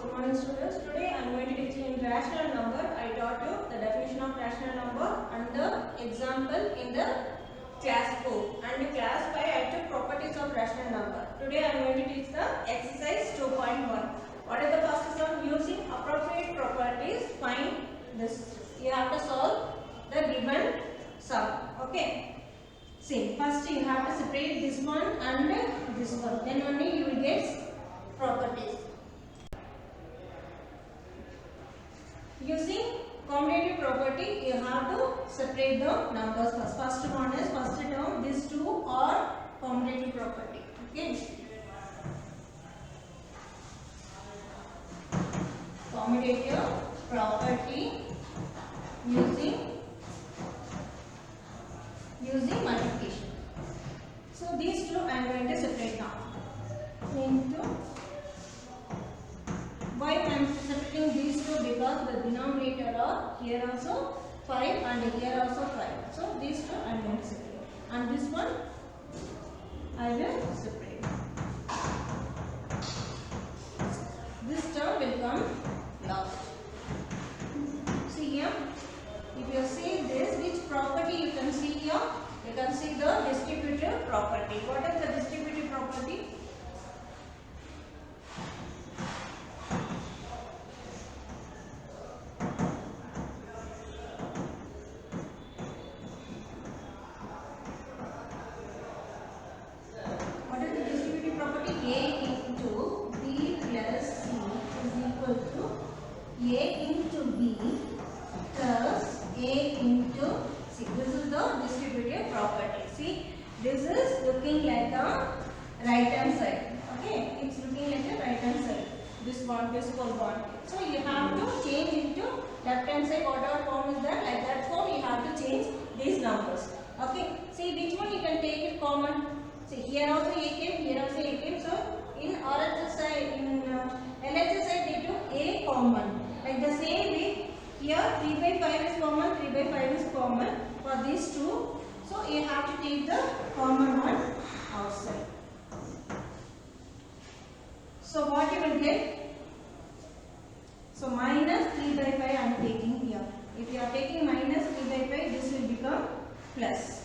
Good morning students. Today I am going to teach you in rational number. I taught you the definition of rational number and the example in the class 4. And in class 5 I took properties of rational number. Today I am going to teach the exercise 2.1. What is the first one? Using appropriate properties find this. You have to solve the given sum. Okay. See, first you have to separate this one and this one. Then only you will get properties. Using commutative property, you have to separate the numbers first. First one is first term. These two are commutative property. Okay. Commutative property using multiplication. So these two I am going to separate now. Into why I am separating these two? Because the denominator are here also 5 and here also 5. So these two I am going to separate. And this one I will separate. This term will come last. See here. If you see this, which property you can see here? You can see the distributive property. What is the distributive property? A into B plus A into C. This is the distributive property. See, this is looking like the right hand side. Okay, it's looking like the right hand side. This one, this one. So you have to change into left hand side. Whatever form is there, like that form, you have to change these numbers. Okay, see which one you can take it common. See, here also A came, here also A came. So in RHS side, in LHS side, they took A common. Like the same way, here 3 by 5 is common, 3 by 5 is common for these two. So you have to take the common one outside. So what you will get? So minus 3 by 5 I am taking here. If you are taking minus 3 by 5, this will become plus.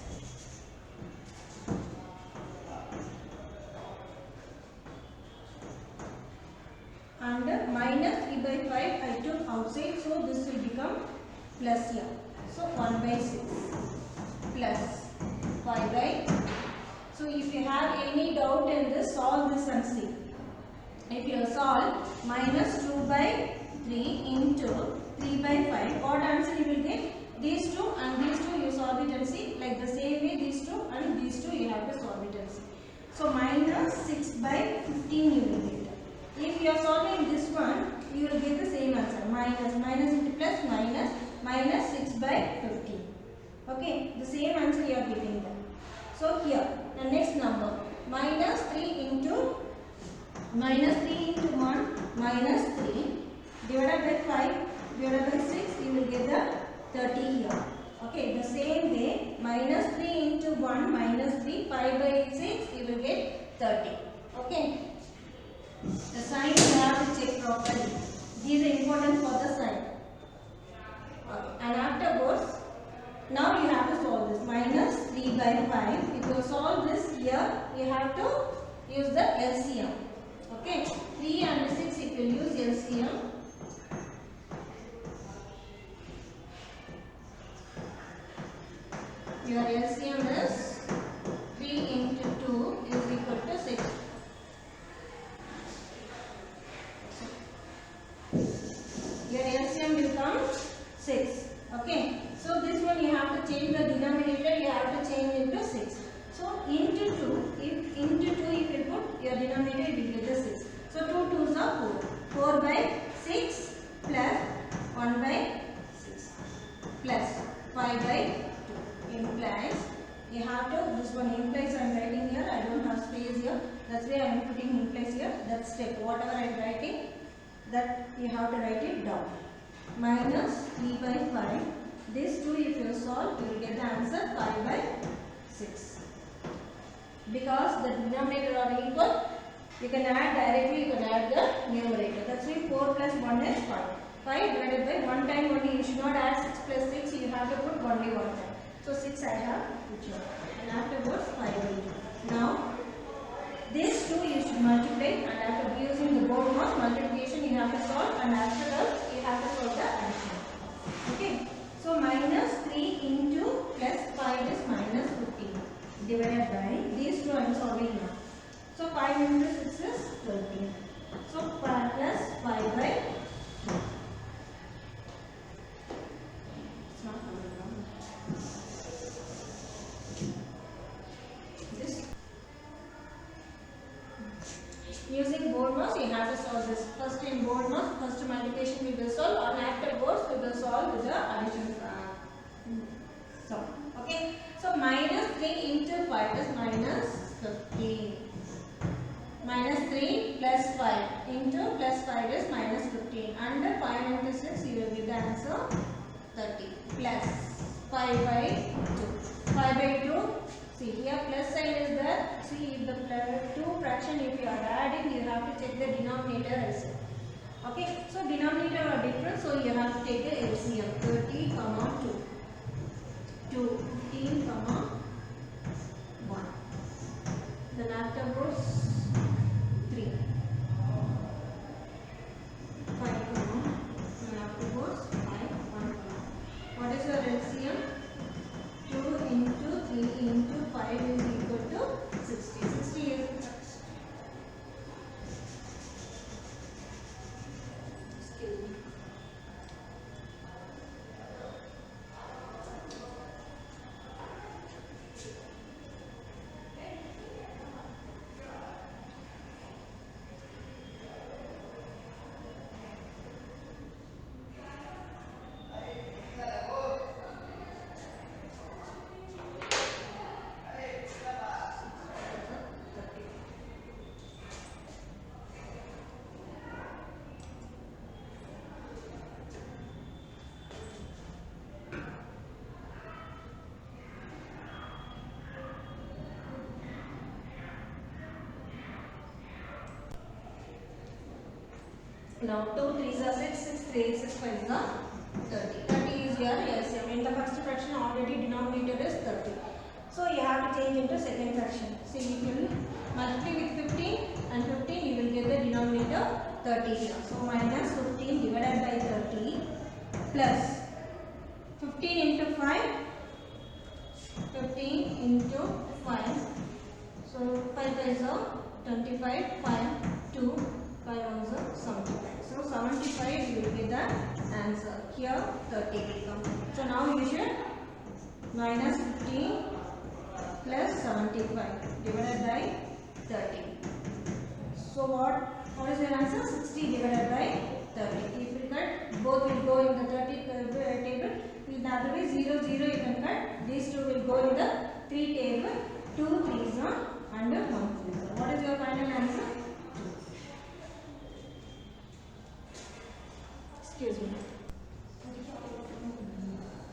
And minus 3 by 5 I took outside, so this will become plus here. So 1 by 6 plus 5 by. So if you have any doubt in this, solve this and see. If you solve minus 2 by 3 into 3 by 5, what answer you will get? These two and these two you solve it and see. Like the same way, these two and these two you have to solve it and see. So minus 6 by 15 you will get. If you are solving this one, you will get the same answer. Minus into plus minus 6 by 15. Okay, the same answer you are getting there. So here, the next number, minus 3 into 1 minus 3 divided by 5 divided by 6, you will get the 30 here. Okay, the same way, minus 3 into 1 minus 3, 5 by 6, you will get 30. Okay. The sign you have to check properly. These are important for the sign. Okay. And afterwards, now you have to solve this. Minus 3 by 5. If you solve this here, you have to use the LCM. Okay. 3 and 6 if you use LCM. Your LCM is 3 into 2 is equal to 6. Your LCM will come 6. Okay. So this one you have to change the denominator. You have to change into 6. So into 2. If into 2 if you put your denominator, you will get the 6. So 2 2s are 4. 4 by 6 plus 1 by 6 plus 5 by 2 implies you have to. This one implies I am writing here. I don't have space here. That's why I am putting implies here. That step. Whatever I am writing, that you have to write it down. Minus 3 by 5. This 2 if you solve, you will get the answer 5 by 6. Because the denominator are equal, you can add directly, you can add the numerator. That's why 4 plus 1 is 5. 5 divided by 1 time only. You should not add 6 plus 6. You have to put only 1 time. So 6 I have put here. And afterwards 5 by 2. Now these two you should multiply, and after using the BODMAS multiplication you have to solve, and after that you have to solve the addition. Okay. So minus 3 into plus 5 is minus 15 divided by these two I am solving now. So 5 into 6 is 13. So plus 5 by 2. It's not coming down. This using BODMAS you have to solve this. First in BODMAS, first multiplication we will solve, and afterwards we will solve with the addition. Okay. So minus 3 into 5 is minus 15. Minus 3 plus 5 into plus 5 is minus 15. Under 5 into 6 you will get the answer 30 plus 5 by 2. 5 by 2. See here plus sign is there. See if the two fraction if you are adding you have to check the denominator as well. Okay. So denominator are different, so you have to take the LCM. 30 comma 2. 2, 15 comma 1. Then afterwards 3, 5 comma, and afterwards 5, 1 comma. What is your LCM? 2 into 3 into 5 is equal to 60. 60 is now 2 3s are 6, 6 3 6 5 are 30. 30 is your LCM. In the first fraction already denominator is 30. So you have to change into second fraction. See, you will multiply with 15 and 15 you will get the denominator 30 here. So minus 15 divided by 30 plus 15 into 5. 15 into 5. So 5 is 25, 5, 2, 5 also 75. So 75 you will get the answer. Here 30 will come. So now you should minus 15 plus 75 divided by 30. So what is your answer? 60 divided by 30. If you cut, both will go in the 30 table. In the other way 0 0 you can cut. These two will go in the 3 table. 2 3s are under 1 3s. What is your final answer? Excuse me.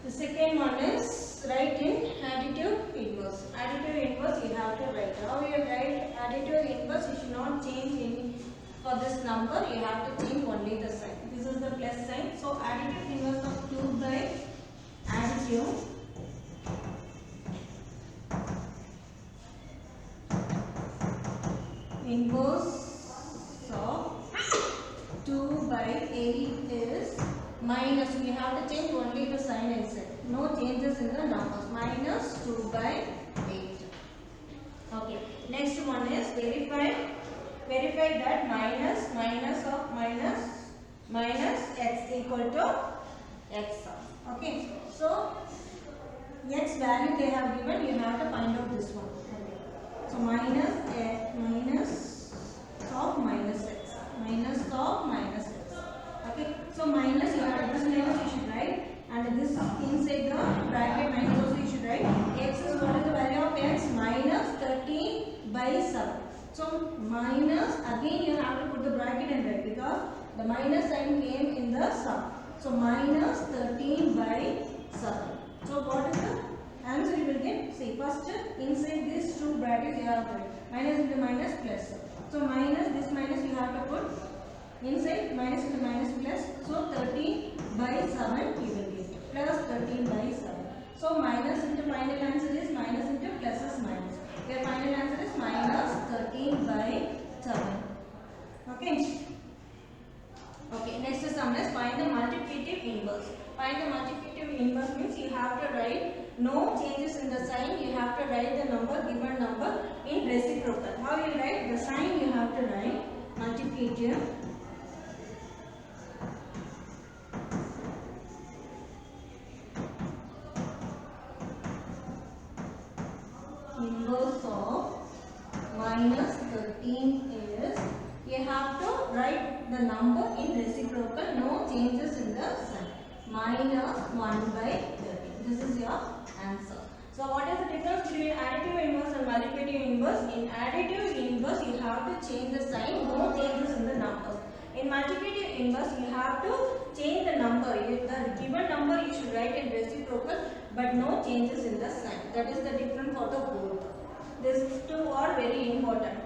The second one is write in additive inverse. Additive inverse you have to write. How you write additive inverse? You should not change any for this number. You have to change only the sign. This is the plus sign. So additive inverse of 2 by additive inverse of 2 by 8 is minus. We have to change only the sign itself. No changes in the numbers. Minus 2 by 8. Okay. Next one is verify. Verify that minus minus of minus x equal to x. Okay. So x value they have given. You have to find out this one. Okay. So minus x minus of minus x. Minus of minus x. Okay. So minus you have this minus you should write, and this inside the bracket minus also you should write. X is what is the value of x? Minus 13 by 7. So minus again you have to put the bracket and write because the minus sign came in the sum. So minus 13 by 7. So what is the answer you will get? See, first inside these two brackets you have to write minus into minus plus. So minus this minus you have to put minus into final answer is minus into plus is minus. Your final answer is minus 13 by 7. Okay. Okay, next sum is find the multiplicative inverse. Find the multiplicative inverse means you have to write no changes in the sign. You have to write the number, given number in reciprocal. How you write the sign? You have to write multiplicative inverse of minus 13 is, you have to write the number in reciprocal, no changes in the sign. Minus 1 by 13. This is your answer. So what is the difference between additive inverse and multiplicative inverse? In additive inverse, you have to change the sign, no changes in the numbers. In multiplicative inverse, you have to change the number. The given number you should write in reciprocal, but no changes in the sign. That is the difference for the both. These two are very important.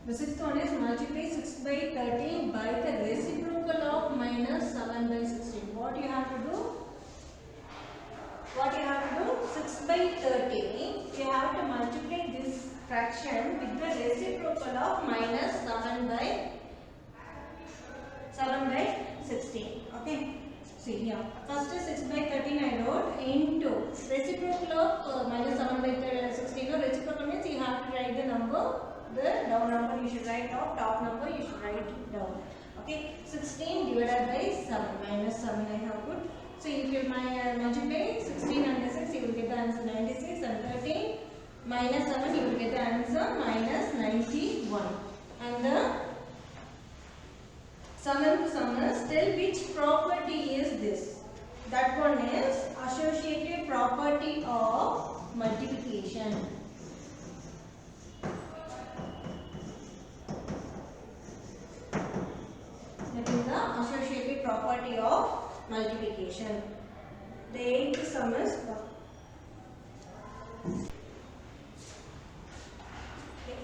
The sixth one is multiply 6 by 13 by the reciprocal of minus 7 by 16. What you have to do? 6 by 13, you have to multiply this fraction with the reciprocal of minus 7 by 16. Okay. See here. First is 6 by 13 I wrote into reciprocal of minus 7 by 16. No, reciprocal means you have to write the number. The down number you should write top number you should write down. Okay, 16 divided by 7 minus 7 I have put. So if you multiply 16 and 6, you will get the answer 96, and 13 minus 7, you will get the answer minus 91. And the seventh sum is, tell which property is this. That one is associative property of multiplication. That is the associative property of multiplication. The eighth sum is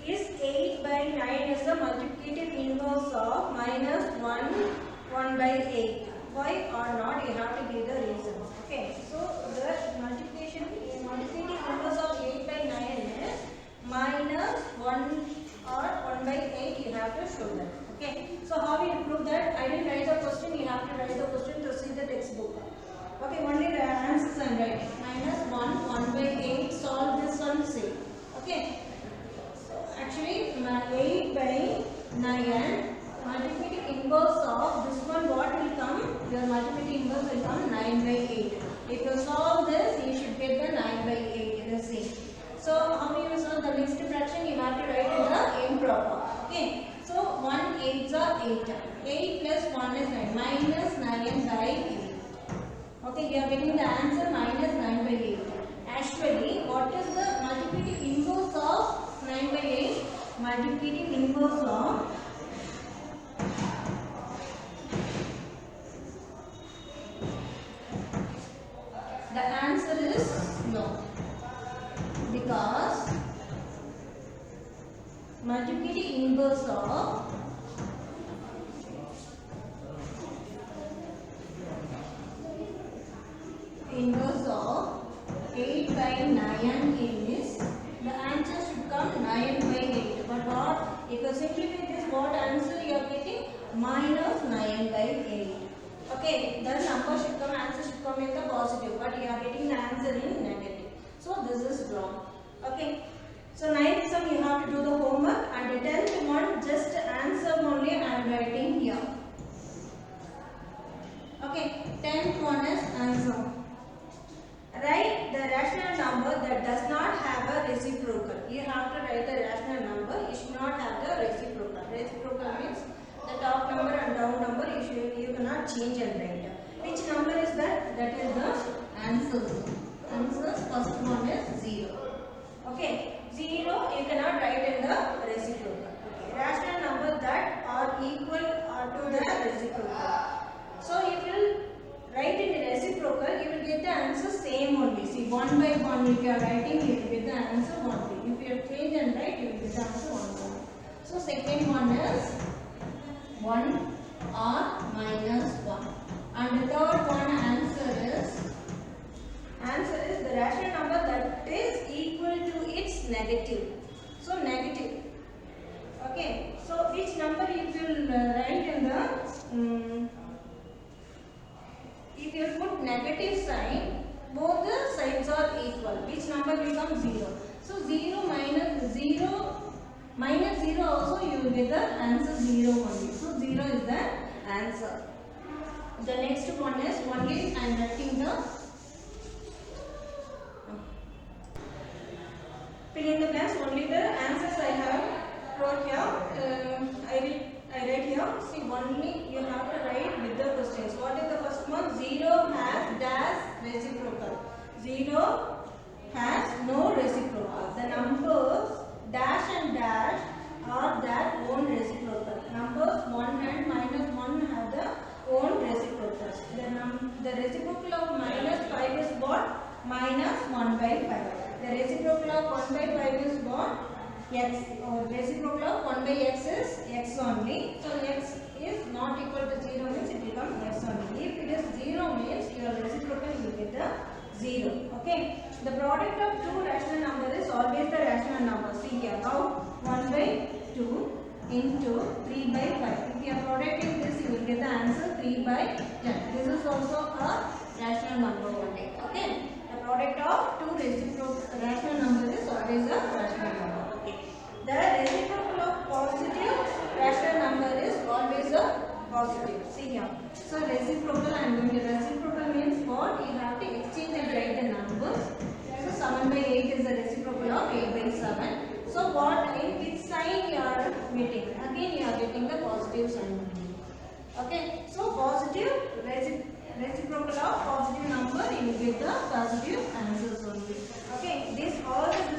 is 8 by 9 is the multiplicative inverse of minus 1 by 8. Why or not? You have to give the reason. Okay. So the multiplicative inverse of 8 by 9 is minus 1 or 1 by 8. You have to show that. Okay. So how will you prove that? I will write the question. You have to write the question to see the textbook. Okay. Only the answers I am writing. Minus 1 by 8. Solve this one. See. Okay. Actually, 8 by 9, multiplicative inverse of this one, what will come? Your multiplicative inverse will come 9 by 8. If you solve this, you should get the 9 by 8. The same. So, how you solve the mixed fraction? You have to write in the improper. Okay. So, 1 8s are 8. 8 plus 1 is 9. Minus 9 by 8. Okay, you are getting the answer minus 9 by 8. Actually, what is the multiplicative inverse of 9 by 8? Multiplicative inverse of the answer is no, because multiplicative inverse of inverse of 8 by 9 is, the answer should come 9 by 8. But what? If you simplify this, what answer you are getting? Minus 9 by 8. Okay, the number should come, answer should come in the positive, but you are getting the answer in negative. So this is wrong. Okay. So 9th sum you have to do the homework, and the 10th one just answer only I am writing here. Okay, 10th one is answer. Write the rational number that does not have a reciprocal. You have to write the rational number. You should not have the reciprocal. Reciprocal means the top number and down number you cannot change and write. Which number is that? That is the answers. Answers first one is 0. Okay, 0 you cannot write in the reciprocal. Okay. Rational numbers that are equal to the reciprocal. So if you write in the reciprocal, you will get the answer same only. See, 1 by 1 if you are writing, you will get the answer 1. If you have change and write, you will get the answer 1. So second one is 1 or minus 1. And the third one Minus 0 also you will get the answer 0 only. So 0 is the answer. The next one is only I am writing the fill in the blanks. Only the answers I have wrote here. I write here. See, only you have to write with the questions. What is the first one? 0 has dash reciprocal. 0 has no reciprocal. The numbers dash and dash are their own reciprocal. Numbers 1 and minus 1 have their own reciprocals. The reciprocal of minus 5 is what? Minus 1 by 5. The reciprocal of 1 by 5 is what? X. Reciprocal of 1 by x is x only. So x is not equal to 0 means it becomes x only. If it is 0 means your reciprocal you will get the 0. Okay. The product of two rational numbers is always the rational number. See here, how 1 by 2 into 3 by 5. If you are producting this, you will get the answer 3 by 10. This is also a rational number only. Okay. The product of two reciprocal rational numbers is always a rational number. Okay. The reciprocal of positive rational number is always a positive. See here. So reciprocal, I am going to reciprocal means what? You have to exchange and write the numbers. So 7 by 8 is the reciprocal of 8 by 7. So what in which sign you are getting? Again you are getting the positive sign. Okay. So positive reciprocal of positive number, you will get the positive answers only. Okay. This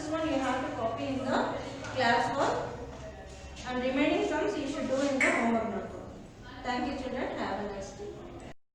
one you have to copy in the class work, and remaining sums you should do in the homework notebook. Thank you, children.